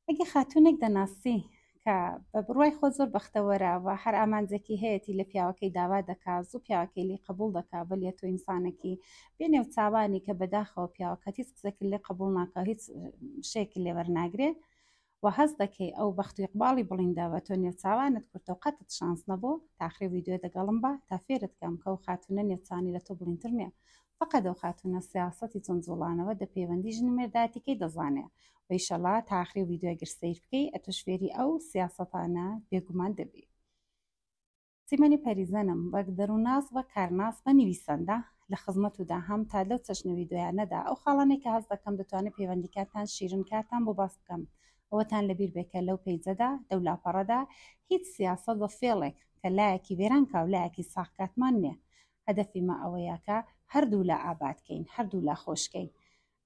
ئەگە خاتوونێک دەناسی کە بە بڕوای خۆ زۆر بەختەوەرە و هەر ئامانجێکی هەیەی لە پیاوەکەی داوا دەکات زوو پیاوەکەی لی قبول دەکات بەلێ تۆ ئینسانێکی بێنێو چاوانی کە بەداخەوە پیاوەکە هیچ قسێک لێ قبول ناکە هیچ شێکی لێوەرناگرێ و هەز دەکەی ئەو بەخت و ئیقباڵی بڵینداوە تۆ نێوچاوانت کورتەوە قەتت شانس نەبوو تاخری ویددیو دەگەڵم بە تا فێرت کەم کە و خاتونە نێوچانی لە تۆ بڵینتر نیە فقط ئەو خاتونە سیاسەتی جۆنجۆڵانەوە دە پەیوەندی ژنی مێرداتیکەی دەزانێ ویشەڵا تاخری ویددیو گەر سیر بکەی ئەتۆش فێری ئەو سیاسەتانە بێگومان دەبی سیمەنی پەریزەنم وەک دەرووناس و کارناس بە نویسەندە لە خزمەت ودا هەم تا لەو چەشنە ویددیویانەدا ئەو خاڵانێک کە هەز دەکەم دەتوانێت پەیوەندی کاتان شیرن کاتان بۆ باس بکەم ئەوەتان لەبیر بێکە لەو پەیجەدا دەولاپەڕەدا هیچ سیاسەت بە فێڵێک کە لایەکی وێران کا و لایەکی ساغ کاتمان نییە هەدەفی ما ئەوەیە کە هەردوو لا ئابادکەین هەردوو لا خۆشکەین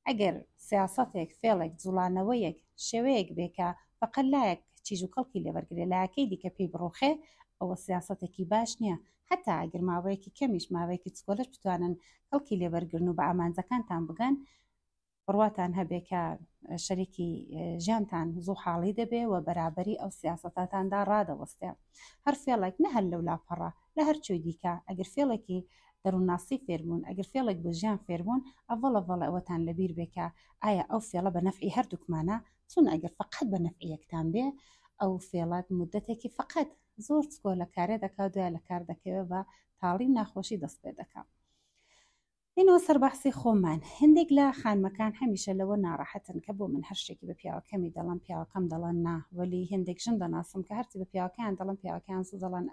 ئەگەر سیاسەتێک فێڵێک جوڵانەوەیەک شێوەیەک بێکە فقط لایەک چیژ و کەڵکی لێوەرگێ لایەکەی دیکە پێی بڕۆخێ ئەوە سیاسەتێکی باش نییە هەتا ئەگەر ماوەیەکی کەمیش ماوەیەکی چکۆلش بتوانن کەڵکی لێوەرگرن و بە ئامانجەکانتان بگەن بڕواتان هەبێکە شەریکی ژیانتان زوو حاڵی دەبێ و بەرابەری ئەو سیاسەتاتاندا ڕادەوەستێ هەر فێڵێک نە هەر لەو لاپەڕە لە هەر چۆی دیکە ئەگەر فێڵێکی دەروونناسی فێربوون ئەگەر فێڵێک بە ژیان فێربوون ئەڤڵە ئەوەتان لەبیر بێکە ئایا ئەو فێڵە بە نەفعی هەردووکمانە چون ئەگەر فقط بە نەفعی یەکتان بێ ئەو فێڵات مدەتێکی فقط زۆر چکۆ لە کارێ دەکات دوای لە کار دەکەوێت بە تاڵی ناخۆشی دەست پێ دەکات اینەوە سەرباسی خۆمان هەندێک لە خانمەکان هەمیشە لەوە ناڕەحەتن کە بۆ من هەر شتێکی بە پیاوەکەمی دەڵم پیاوەکەم دەڵێن نا وەلی هەندێک ژن دەناسم کە هەرچی بە پیاوەکەیان دەڵم پیاوەکەیان زوو دەڵێن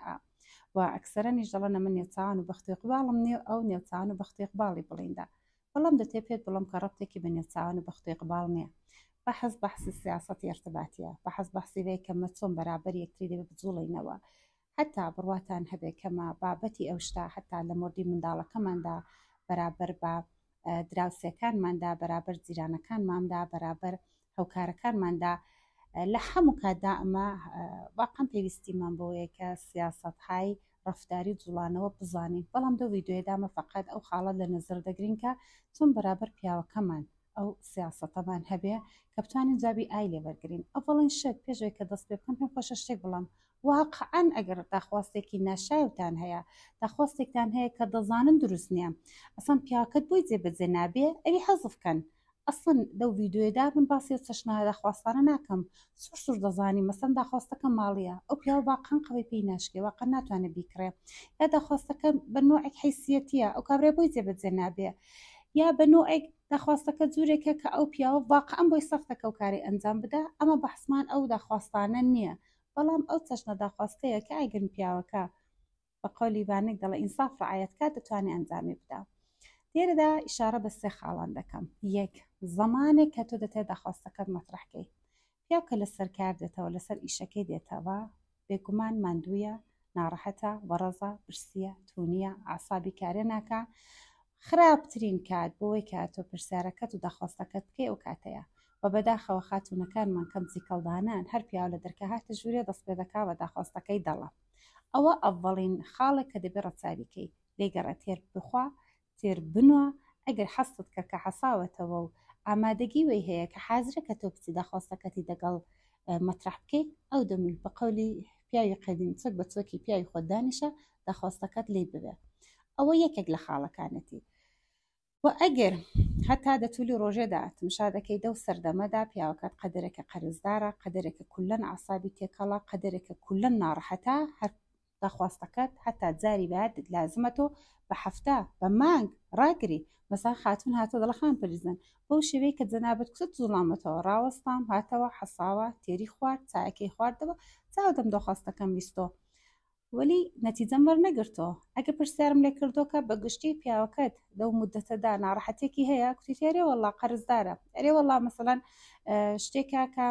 و ئەکسەرەنیش دەڵێنە من نێوچاوان و بەختی قباڵم نییە ئەو نێوچاوان و بەختی قباڵی بڵیندا بەڵام دەتێ پێت بڵم کە ڕەبتێکی بە نێوچاوان و بەختی قباڵ نییە بەحەز بەحسی سیاسەتی ارتباطیە بەحەز بەحسی وەیە کە مە چۆن بەرابەر یەکتری دەبێت بجوڵینەوە حتا بڕواتان هەبێت کەمە بابەتی ئەو شتا حتا لە مردی منداڵەکەماندا بەرابەر بە دراوسەکانماندا بەرابەر جیرانەکانماندا بەرابەر هەوکارەکانماندا لە هەموو کاتدا ئەمە واقعا پێویستیمان بۆیە کە سیاسەتهای ڕەفتاری جوڵانەوە بزانین بەڵام دو ویددیۆدامە فقط ئەو خاڵە لە نظر دەگرین کە چۆن بەرابەر پیاوەکەمان ئەو سیاسەتەمان هەبێ کە بتوانین جوابی ئای لێوەرگرین ئەوڵین شت پێشوەی کە دەست پێ بکەم پێم خۆشە شتێک بڵام واقعا ئەگەر داخواستێکی ناشایوتان هەیە داخواستێکتان هەیە کە دەزانن دروست نییە ئەسان پیاکەت بۆی جێبەجێ نابێ ئەوی حەزفکەن ئەسڵن لەو ویددیۆدا من باسی چەشنە داخواستانە ناکەم سوور دەزانی مەسەن داخواستەکە ماڵیە ئەو پیاوە باقەن قەوەی پێی ناشکێ واقع ناتوانێت بیکڕێ یا داخواستەکە بە نوعێک حیسیەتیە ئەو کابرای بۆی جێبەجێ نابێ یا بە نوعێک داخواستەکە جوورێکە کە ئەو پیاوە واقعا بۆی سەختەکە و کاری ئەنجام بدە ئەمە بەحسمان ئەو داخواستانە نییە بەڵام ئەو چەشنە داخواستەیە کە ئایگەن پیاوەکە بە قەولی وانێک دەڵێ ئینساف ڕعایەتکە دەتوانێت ئەنجامی بدە لێرەدا ئیشارە بە سێ خاڵان دەکەم یەک زەمانێک کە تۆ دەتێت داخواستەکەت مەترحکەی پیاوکە لەسەر کار دێتەوە لەسەر ئیشەکەی دێتەوە بێگومان ماندوویە ناڕەحەتە وەڕەزە برسیە توونیە ئاسابی کارێ ناکە خراپترین کات بۆی کە تۆ پرسیارەکەت و داخواستەکەت بکەی ئەو کاتەیە و بەداخەوە خاتونەکانمان کەم جیکەڵدانان هەر پیاو لە دەرکە هاتە ژوورێ دەست پێ دەکا بە داخواستەکەی دەڵە ئەوە ئەڤڵین خاڵێک کە دەبێت ڕەچاویکەی لێگەڕە تێر بخوا تێر بنوە ئەگەر حەست کە کە حەساوەتەوە و ئامادەگی وی هەیە کە حازرە کە تۆ بچی داخواستەکەتی دەگەڵ مەترح بکەیت ئەو دەمون بە قەولی پیاوی قەدیم چەک بە چۆکی پیاوی خۆ دانیشە داخواستەکەت لێ ببێ ئەوە یەکێک لە خاڵەکانەتی و ئەگەر هەتا دەتولی ڕۆژێدا تمشا دەکەی دەو سەردەمەدا پیاوەکەت قەدرێکە قەرزدارە قەدرێکە کولەن عسابی تێکەڵە قەدرێکە کولەن ناڕەحەتە هەر داخواستەکەت هەتا جاری بعد لازمە تۆ بە هەفتە بە مانگ ڕاگری مەسا خاتون هاتە دڵەخان پرزن بەو شێوەیە کە جەنابەت کوت زوڵامەتەوە ڕاوەستام هاتەوە حەساوە تێری خوارد چایەکەی خواردەوە چاودەم داخواستەکەم بیستۆ وەلی نەتیجەم وەرنەگرتەوە ئەگە پرسیارم لێ کردۆکە بە گشتی پیاوەکەت لەو مدەتەدا ناڕەحەتێکی هەیە کوتیارێ وەڵا قەرزدارە ئەرێ وەڵا مەسەڵەن شتێکە کە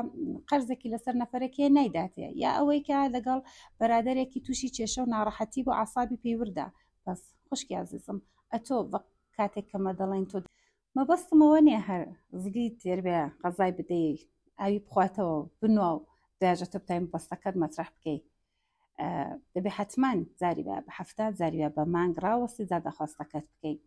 قەرزێکی لەسەر نەفەرەکەی نایداتێ یا ئەوەی کە لەگەڵ بەرادەرێکی تووشی کێشە و ناڕەحەتی بۆ ئاسابی پێیوردا بەس خوشکی عزیزم ئەتۆ بە کاتێک کەمە دەڵێن تۆ مەبەستمەوە نییە هەر زگی تێربێ قەزای بدەیت ئاوی بخواتەوە بنوە و داژەتە بتایم بەستەکەت مەترح بکەیت دەبێ حتمان جاری بە هەفتە جاری بە مانگ ڕاوەستی جا داخواستەکەت بکەیت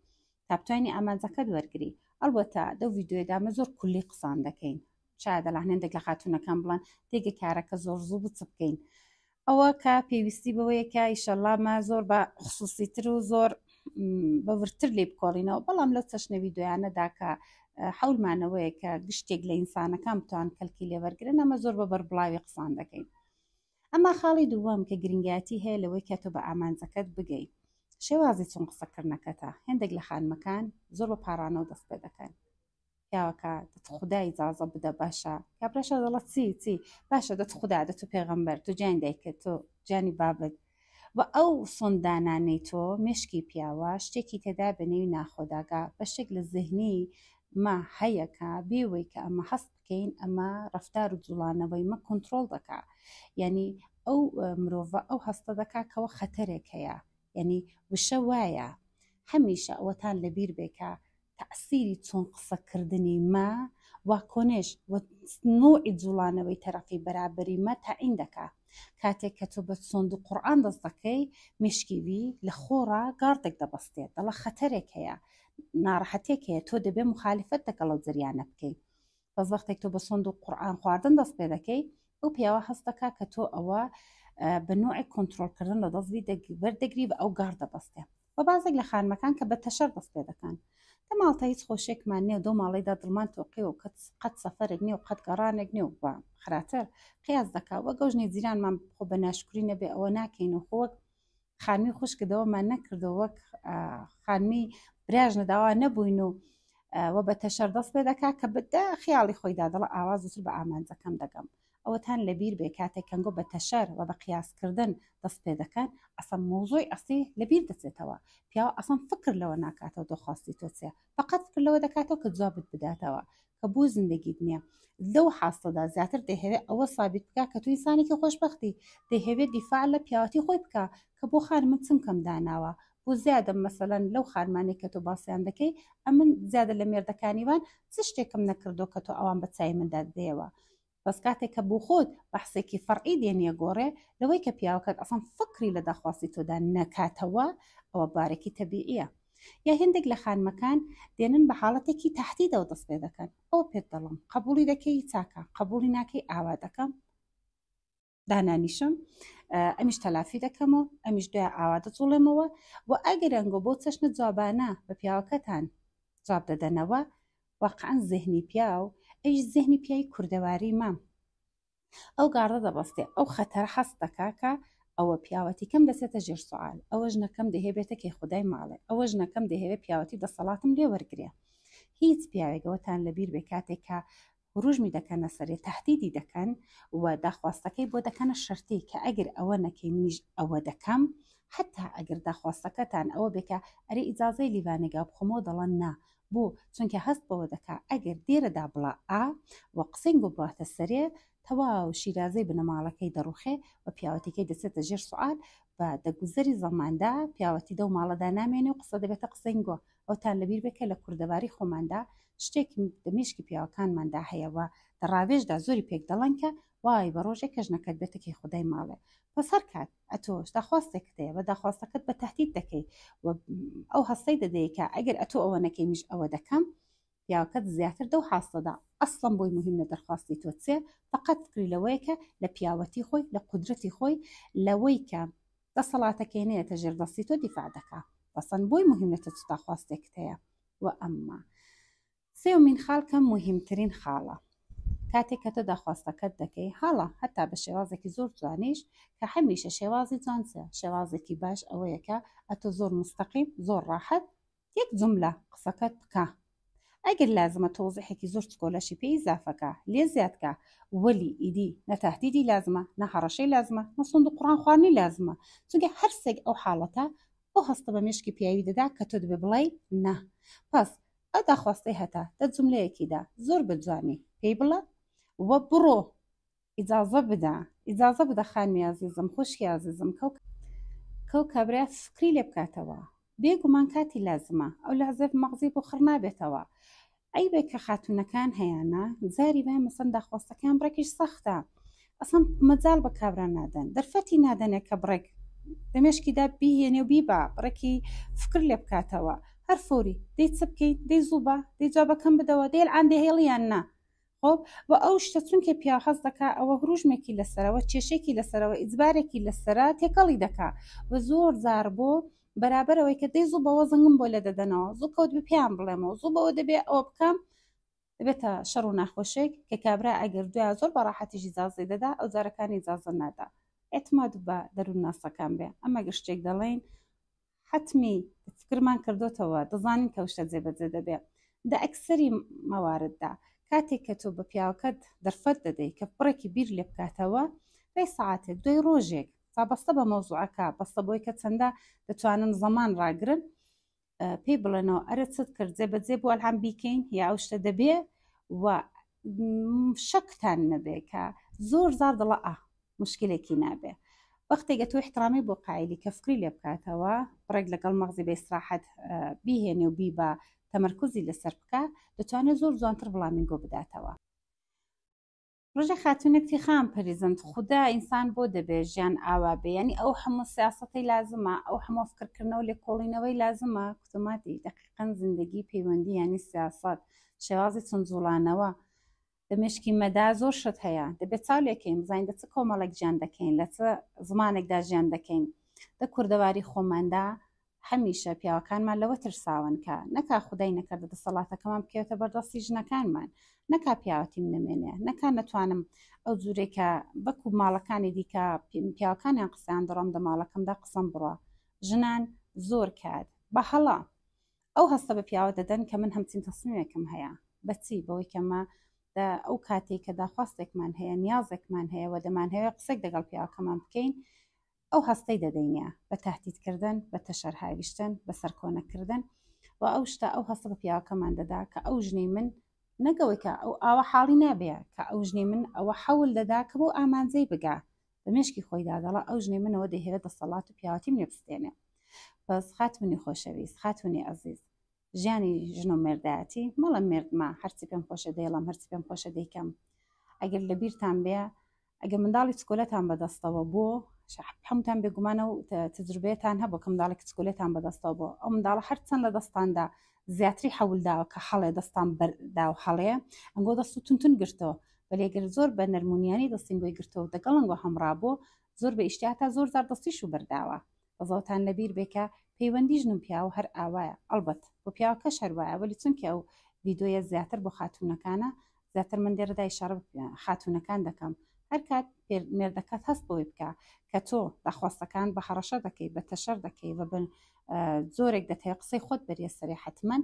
تا بتوانانی ئامانجەکەت وەرگری ئەلبەتە دەو ڤیددیۆدامە زۆر کولی قسان دەکەین شاید لە هێندێک لە خاتونەکان بڵان تێگە کارەکە زۆر زوو بچ بکەین ئەوە کە پێویستی بەوەیەکە ئیشەڵڵا زۆر بە خصوصیتر و زۆر بەورتر لێ بکۆڵینەوە بەڵام لەو چەشنەوی دویانەدا کە حەولمانەوەیە کە گشتێک لە ئینسانەکان بتوان کەلکی لێوەرگرن ئەمە زۆر بە بەربڵاوی قسان دەکەین. ئەما خاڵی دووەم کە گرنگاتی هەیە لەوەی کە تۆ بە ئامانجەکەت بگەیت شێوازی چۆن قسەکردنەکەتە هێندێک لە خانمەکان زۆر بە پارانەوە دەست پێ دەکەن پیاوەکە دەت خودای ئیجازە بدە باشە کابراشە دەڵێت چی باشە دەت خوددا دە تۆ پێغەمبەر تۆ جیان دایکە تۆ جانی بابت و ئەو سۆندانانەی تۆ مشکی پیاوە شتێکی تێدا بەنێوی ناخۆداگا بەشێک لە ذهنی ما هەیەکە بێوەی کە ئەمە هەست بکەین ئەمە ڕەفتار و جوڵانەوەی مە کۆنتترۆل دەکا یعنی ئەو مرۆڤە ئەو هەستە دەکا کەەوە خەتەرێک هەیە یعنی وشە وایە هەمیشە ئەوەتان لەبیر بێکە تەعسیری چۆن قسەکردنی ما وا کۆنێش نوعی جوڵانەوەی تەرەقی بەرابەری مە تاعین دەکا کاتێک کە تۆ بە سۆند و قورئان دەست دەکەی مشکیوی لە خۆڕا گاردێک دەبەستێت دەڵە خەتەرێک هەیە ناڕەحەتێک هەیە تۆ دەبێ مخالفەت دەکە لەو جریانە بکەیت بەس وەختێک تۆ بە سۆند و قورئان خواردن دەست پێ دەکەی ئەو پیاوە هەست دەکا کە تۆ ئەوە بە نوعی کۆنتترۆلکردن لە دەستی بەردەگری بە ئەو گاڕ دەبەستێ بە بازێک لە خانمەکان کە بە تەشەر دەست پێ دەکەن ماڵتا هیچ خۆشێکمان نییە دۆ ماڵیدا دڵمان تۆقی و قەت سەفەرێک نییە و قەت گەڕانێک نییە و بە خراتر قیاس دەکا وە گەوژنی جیرانمان خۆ بە ناشکری نەبێ ئەوە ناکەین و خۆک خانمی خوشکردەوەمان نەکردەوە وەک خانمی براژ نەداوا نەبووین و بە تەشەر دەست پێ دەکا کە بەدا خیاڵی خۆیدا دەڵە ئاواز زووتر بە ئامانجەکەم دەگەم ئەوەتان لەبیر بێ کاتێک کەنگۆ بە تەشەر و بە قیاسکردن دەست پێ دەکەن ئەسەن مۆزۆی ئەسی لەبیر دەچێتەوە پیاوە ئەسەن فکر لەوە ناکاتەوە دۆخواستی تۆ چێ فقط فکر لەوە دەکاتەوە کە جوابت بداتەوە کە بۆ زندگیت نییە لەو حاستەدا زیاتر دەهەوێت ئەوە سابت بکە کە توی ئینسانێکی خۆشبەختی دەهەوێت دیفاع لە پیاوەتی خۆی بکە کە بۆ خانمت چمکەم داناوە بۆ زیادە مەسەلەن لەو خانمانێک کە تۆ باسییان دەکەی ئەمن زیادە لە مێردەکانیوان چ شتێکم نەکردو کە تۆ ئەوان بە چای مندا دێەوە بەس کاتێک کە بۆ خۆت بەحسێکی فەرعی دێنیە گۆڕێ لەوەی کە پیاوەکەت ئەسان فکری لە داخواستی تۆدا نەکاتەوە ئەوە بارێکی تەبیعیە یا هێندێک لە خانمەکان دێنن بە حاڵەتێکی تەحدیدەوە دەست پێ دەکەن ئەو پێت دەڵم قبولی دەکەی چاکە قبولی ناکەی ئاوا دەکەم دانانیشم ئەمیش تەلافی دەکەمەوە ئەمیش دوای ئاوا دەجوڵێمەوە و ئەگەرەنگۆ بۆ چەشنە جوابانە بە پیاوەکەتان جواب دەدەنەوە واقعا زهنی پیاو ئەیش زهنی پیاوی کوردەواری مام ئەو گاڕە دەبەستێ ئەو خەتەر حەست دەکا کە ئەوە پیاوەتی کەم دەسێتە ژێر سوال ئەوە ژنەکەم دەهێبێتە کەی خودای ماڵێ ئەوە ژنەکەم دەهێوێت پیاوەتی دەسەڵاتم لێ وەرگێ هیچ پیاوێکەوەتان لەبیر بێ کاتێکە ڕژمی دەکەنە سەرێ تهدیدی دەکەن و داخواستەکەی بۆ دەکەنە شەرتی کە ئەگەر ئەوە نەکەی منیش ئەوە دەکەم حتا ئەگەر داخواستەکەتان ئەوە بێکە ئەرێ ئیجازەی لیوانێگا بخۆمەوە دەڵەن نا بۆ چونکە هەست بەوە دەکا ئەگەر دێرەدا بڵا ئا و قسەنگ و بڕاتە سەرێ تەواو شیرازەی بنەماڵەکەی دەڕوخێ و پیاوەتیکەی دەچێتە ژێر سوال بە دەگوزەری زەماندا پیاوەتی دە و ماڵەدا نامێنێ و قسە دەبێتە قسەنگۆ ئەوتان لەبیر بکە لە کوردەواری خۆماندا شتێکی دەمێشکی پیاوەکانماندا هەیەەوە دەڕاوێژدا زۆری پێک دەڵەن کە وای بە ڕۆژێک کە ژنەکەت بێتەکەی خودای ماڵێ پس هەر کات ئەتۆش داخواستێکت هەیە بە داخواستەکەت بە تهدید دەکەی و ئەو هەستەی دەدەیکە ئەگەر ئەتۆ ئەوە نەکەی میش ئەوە دەکەم پیاوەکەت زیاتر دەو حاستەدا ئەسڵم بۆی مهم لە دەرخواستی تۆ چێ فقط فکری لەوەیەکە لە پیاوەتی خۆی لە قودرەتی خۆی لەوەی کە دەسەڵاتەکەینەیەتە ژێردەستی تۆ دیفاع دەکا بەسەن بۆی مهم لە تۆ داخواستێکت هەیە و ئەمما سێومین خاڵکە مهمترین خاڵە کاتێک کە تۆ داخواستەکەت دەکەی هەڵە هەتا بە شێوازێکی زۆر جوانیش کە هەمیشە شێوازی جوانچە شێوازێکی باش ئەوەیەکە ئەتۆ زۆر مستەقیم زۆر ڕاحەت یەک جملە قسەکەت بکە ئەگەر لازمە تۆزیحێکی زۆر چکۆلەشی پێی ئیزافەکە لێ زیادکە وەلی ئیدی نەتەهدیدی لازمە نەهەڕەشەی لازمە نەسوند و قوڕان خوانی لازمە چونکە هەرسێک ئەو حاڵەتە ئەو هەستە بە مێشکی پیاوی دەدا کە تۆ دەبێ بڵێ نا پس ئەو داخواستی هەتا دە جملەیەکیدا زۆر بجوانی پێی بڵە وە بڕۆ ئیجازە بدە خانمی عزیزم خوشکی عزیزم کەو کابرا فکری لێ بکاتەوە بێگومان کاتی لازمە ئەو لازم مەغزی بۆ خڕ نابێتەوە ئەی بێ کە خاتونەکان هەیەە زاری بە مەسەن داخواستەکان بڕێکیش سەختە ئەسم مەجال بە کابران نادەن دەرفەتی نادەنێت کە بڕێک دەمێشکیدا بیهێنێ و بیبا بڕێکی فکر لێ بکاتەوە هەر فۆری دەی چ بکەیت دەی زووبە دەی جوابەکەم بدەوە دێل ئان دەهێڵیان نا خۆ و ئەو شتە چونکە پیا حەز دەکا ئەوە هروژمێکی لەسەرەوە کێشێکی لەسەرەوە ئیجبارێکی لەسرە تێکەڵی دەکا و زۆر زار بۆ بەرابەرەوەی کە دەی زوو بەوە زەنگم بۆ لە دەدەنەوە زوو کەوت بە پێیان بڵێمەوە زوو بەوە دەبێ ئەوە بکەم دەبێتە شەڕ و ناخۆشێک کە کابرا ئەگەر دوای زۆر بەڕاحەتیژی جازی دەدا ئەو جارەکانی جازە نادا ئێتماد بە دەروون ناسەکان بێ ئەمە گشتێک دەڵێن حتمی فکرمان کردوتەوە دەزانین کە شتە جێبەجێ دەبێ دە ئەکسەری مەوارددا کاتێک کە تۆ بە پیاوەکەت دەرفەت دەدەی کە پڕێکی بیر لێ بکاتەوە دوای ساعاتێک دوای ڕۆژێک بەستە بە مەوزوعەکە بەستە بۆی کە چەندە دەتوانن زەمان ڕاگرن پێی بڵێنەوە ئەرە چت کرد جێبەجێ بۆ ئەلهام بیکەین یا ئەو شتە دەبێ و شەکتان نەبێ کە زۆر زار دڵە مشکلێکی نابێ وەختێکگە تۆ احترامی بۆ قایلی کە فکری لێ بکاتەوە بڕێک لەگەڵ مەغزی بە ئیستراحەت بیهێنێ و بی بە تەمەرکوزی لەسەر بکە دەتوانێت زۆر جوانتر وەڵامی گۆ بداتەوە ڕۆژە خاتونێکی خام پەریزند خوددا ئینسان بۆ دەبێ ژیان ئاوا بێ ینی ئەو هەموو سیاسەتی لازمە ئەو هەموو فکرکردنەوە لێ کۆڵینەوەی لازمە کوتوماتی دقیقەن زندگی پەیوەندی ینی سیاست شێوازی چنجوڵانەوە دەمێشکی مەدا زۆر شت هەیە دەبێت چاولێکین بزانین دە چ کۆمەڵێک گیان دەکەین لە چ زمانێکدا ژیان دەکەین دە کوردەواری خۆماندا هەمیشە پیاوەکانمان لەوە ترساون کە نەکا خودای نەکردە دەسەڵاتەکەمان بکەوێتە بەردەستی ژنەکانمان نەکا پیاوەتیم نمێنێ نەکا نەتوانم ئەو جوورێکە بەکو ماڵەکانی دیکە پیاوەکانیان قسەیان دەڕۆم دە ماڵەکەمدا قسەم بڕە ژنان زۆر کات بە هەڵا ئەو هەستە بە پیاوە دەدەن کە من هەمچین تەسمیمێکم هەیە بەچی بەوەی کەمە ئەو کاتێک کە داخواستێکمان هەیە نیازێکمان هەیە و دەمان هەیە قسێک دەگەڵ پیاوەکەمان بکەین ئەو هەستەی دەدەینە بە تاهدیدکردن بە تەشەر هاویشتن بە سەرکۆنەکردن و ئەو شتە ئەو هەستە بە پیاوەکەمان دەدا کە ئەو ژنەی من نەگەوەی کە ئەو ئاوە حاڵی نابێ کە ئەو ژنەی من ئەوە حەول دەدا کە بۆ ئامانجەی بگا بە مشکی خۆیدا دەڵە ئەو ژنەی منەوە دەهێوێت دەسەڵات و پیاوەتیم لێ بستێنێ بەس خاتونی خۆشەویست خاتونی عەزیز ژیانی ژن و مێردایەتی مەڵە مێردما هەرچی پێم خۆشە دەیڵم هەرچی پێم خۆشە دەیکەم ئەگەر لە بیرتان بێ ئەگە منداڵی چکۆلەتان بەدەستەوە بۆ هەمووتان بێگومانە و تجربەتان هەبوو کە منداڵێک چکۆلێتان بەدەستەوە بۆ ئەو منداڵە هەرچەند لە دەستاندا زیاتری حەولداوە کە هەڵێ دەستان بەردا و هەڵەیە ئەنگۆ دەست و تونتون گرتەوە بەلێگەر زۆر بە نەرمونیانی دەستین بۆی گرتەوە دەگەڵ ئەنگۆ هەمڕابوو زۆر بە ئیشتیاتا زۆر زار دەستیش و بەرداوە بەزەوتان لەبیر بێکە پەیوەندی ژن و پیاوە هەر ئاوایە ئەڵبەت بۆ پیاوەکەش هەروایە وەلی چونکە ئەو ڤیدۆیە زیاتر بۆ خاتوونەکانە زیاتر من دێرەدا ئیشارە خاتوونەکان دەکەم هەر کات مێردەکەت هەست بۆی بکە کە تۆ داخواستەکان بە هەڕەشە دەکەی بە تەشەر دەکەی بە بن زۆرێک دەتەوێت قسەی خۆت بەریە سەرێ حتمما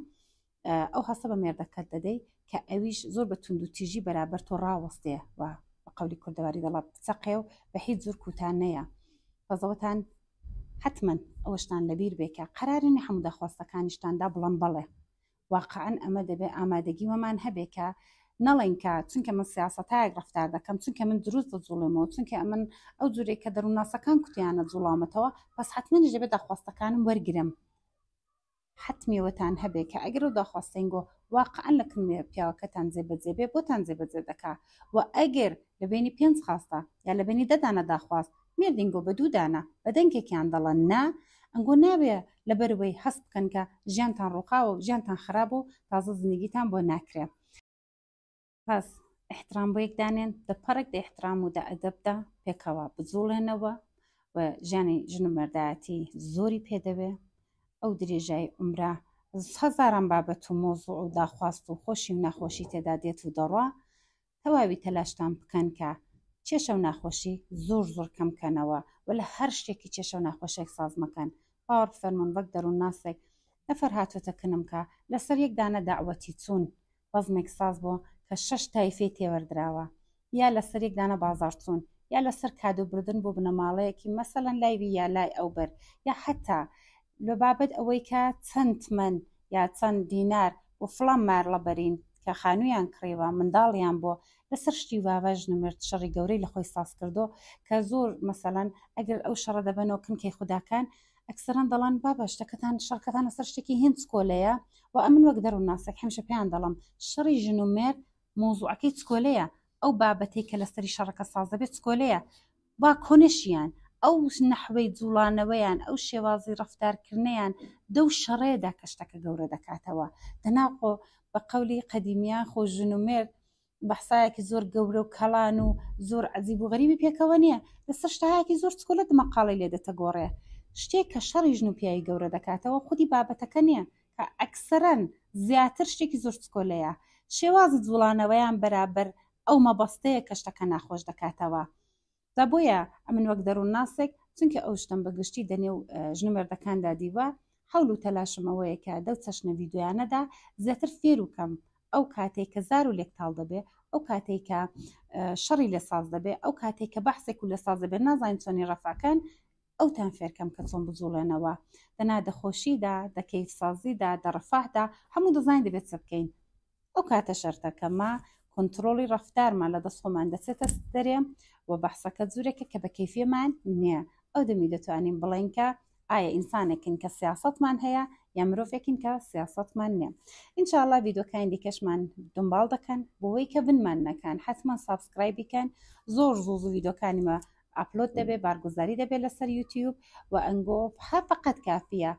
ئەو هەستە بە مێردەکەت دەدەی کە ئەویش زۆر بە توند و تیژی بەرابەر تۆ ڕاوەستێ و بە قەولی کوردەواری دەڵا بچەقێ و بە هیچ زۆر کوتانەیە بەزەوەتان حتمما ئەوەشتان لەبیر بێکە قەرارێنی هەموو داخواستەکانیشتاندا بڵم بڵێ واقعا ئەمە دەبێت ئامادەگی وەمان هەبێکە نەڵێن کە چونکە من سیاسەتایەک ڕفتار دەکەم چونکە من دروست دەجوڵێمەوە چونکە من ئەو جوورێک کە دەروونناسەکان کوتیانە جوڵامەتەوە بەس حتممەنیش دەبێت داخواستەکانم وەرگرم حتمیەوەتان هەبێ کە ئەگەر و داخواستنگۆ واقعا لە کلمێ پیاوەکەتان جێبەجێ بێ بۆتان جێبەجێ دەکا و ئەگەر لە بینی 5 خاستە یا لە بینی دەدانە داخواست مێردینگۆ بە دوودانە بە دەنگێکیان دەڵەن نا ئەنگۆ نابێ لەبەرەوەی هەست بکەن کە ژیانتان ڕووقاوە و ژیانتان خراپ و تازە زندگیتان بۆ ناکرێ پس احترام بۆ یەکدانێن دەپەڕێک دە احترام و دە ئەدەبدا پێکەوە بجوڵێنەوە و ژیانی ژن و مێردایەتی زۆری پێدەوێ ئەو درێژای عومرە هەزاران بابەت و مۆزوع و داخواست و خۆشی و ناخۆشی تێدا دێت و دەڕوا تەواوی تەلاشتان بکەن کە کێشە و ناخۆشی زۆر زۆر کەمکەنەوە و لە هەر شتێکی کێشە و ناخۆشێک ساز مەکەن باوەڕ فەرمون وەک دەروون ناسێک نەفەر هاتوۆتە کنم کە لەسەر یەکدانە داعوەتی چوون بەزمێک ساز بۆ کە 6 تایفەی تێوەردراوە یا لەسەر یەکدانە بازار چوون یا لەسەر کادوبردن بۆ بنەماڵەیەکی مەسەلەن لایوی یا لای ئەوبەر یا حتا لە بابەت ئەوەی کە چەند من یا چەند دینار و فڵان مار لەبەرین کە خانوویان کڕێوە منداڵیان بۆ لەسەر شتی واوە ژنمرد شەڕی گەورەی لە خۆی ساز کردو کە زۆر مەسەلەن ئەگەر ئەو شەڕە دەبنەوە کنکەی خوداکان ئەکسەران دەڵان بابە شتەکەتان شەڕکەتان لەسەر شتێکی هێنج کۆلەیە و ئەمن وەک دەروون ناسێک هەمیشە پێیان دەڵم شەڕی ژن و مێرد مۆزوعەکەی چکۆلەیە ئەو بابەتەی کە لەسەری شەڕەکە ساز دەبێت چکۆلەیە با کۆنشیان ئەو نەحوەی جوڵانەوەیان ئەو شێوازی ڕەفتارکردنیان دەو شەڕێدا کە شتەکە گەورە دەکاتەوە دەناقۆ بە قەولی قەدیمیان خۆ ژن و مێرد بەحسایەکی زۆر گەورە و کەڵان و زۆر عەجیب و غەریبی پێکەوە نییە، لەسەر شتایەکی زۆر چکۆلە مەقاڵەی لێ دەتەگۆڕێ، شتێک کە شەڕی ژن و پیاوی گەورە دەکاتەوە خودی بابەتەکە نییە کە ئەکسەرەن زیاتر شتێکی زۆر چکۆلەیە، شێوازی جوڵانەوەیان بەرابەر ئەو مەبەستەیە کە شتەکە ناخۆش دەکاتەوە. دا بۆیە ئەمن وەک دەروون ناسێک چونکە ئەو شتم بەگشتی دەنێ و ژن و مێردەکاندا دیوە هەوڵ و تەلاشم ئەوەیە کە دەو چەشنە ڤیدیۆیانەدا زیاتر فێر و کەم ئەو کاتێک کە زار و لێکتاڵ دەبێ، ئەو کاتێک کە شەڕی لە ساز دەبێ، ئەو کاتێک کە بەحسێک و لە ساز دەبێت نازانین چۆنی ڕەفاکەن ئەوتان فێرکەم کە چۆن بجوڵێنەوە دەنا دەخۆشیدا، دەکەیف سازیدا، دەڕەفاهدا هەموو دەزانین دەبێت چ بکەین. ئەو کاتە شەرتەکەمە کۆنتترۆلی ڕەفتارمان لە دەست خۆمان دەچێتە دەرێ و بەحسەکە جوورێکە کە بە کەیفیەمان نییە. ئەو دەمی دەتوانین بڵێن کە ئایا ئینسانێکن کە سیاسەتمان هەیە یا مرۆڤێکین کە سیاسەتمان نییە. ئینشاءالله ڤیدیۆکانی دیکەشمان دنبال دەکەن بۆەوەی کە بنمان نەکەن حتمما سابسکرایب بکەن، زۆر زوو ڤیدیۆکانیمە ئاپلۆد دەبێت بارگوزاری دەبێت لەسەر یوتیوب و ئەنگۆ فقط کافیە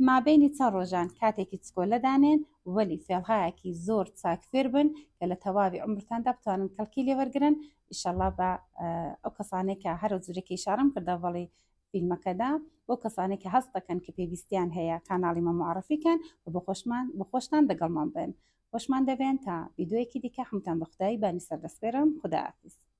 مابینی چەند ڕۆژان کاتێکی چکۆلە دانێن وەلی فێڵهایەکی زۆر چاکفێر بن کە لە تەواوی عمرتاندا بتوانن کەڵکی لێوەرگرن ئینشاءالله بە ئەو کەسانێکە هەرە جورێکی شارم کردە بەڵی فیلمەکەدا بۆ کەسانێکی هەست دەکەن کە پێویستیان هەیە کاناڵی مە معرفیکەن و بە خۆشتان دەگەڵمان بن. خۆشمان دەبێن تا ڤیدیۆیەکی دیکە هەمووتان بە خودایی بانی سەردەسپێرم. خوداحافیز.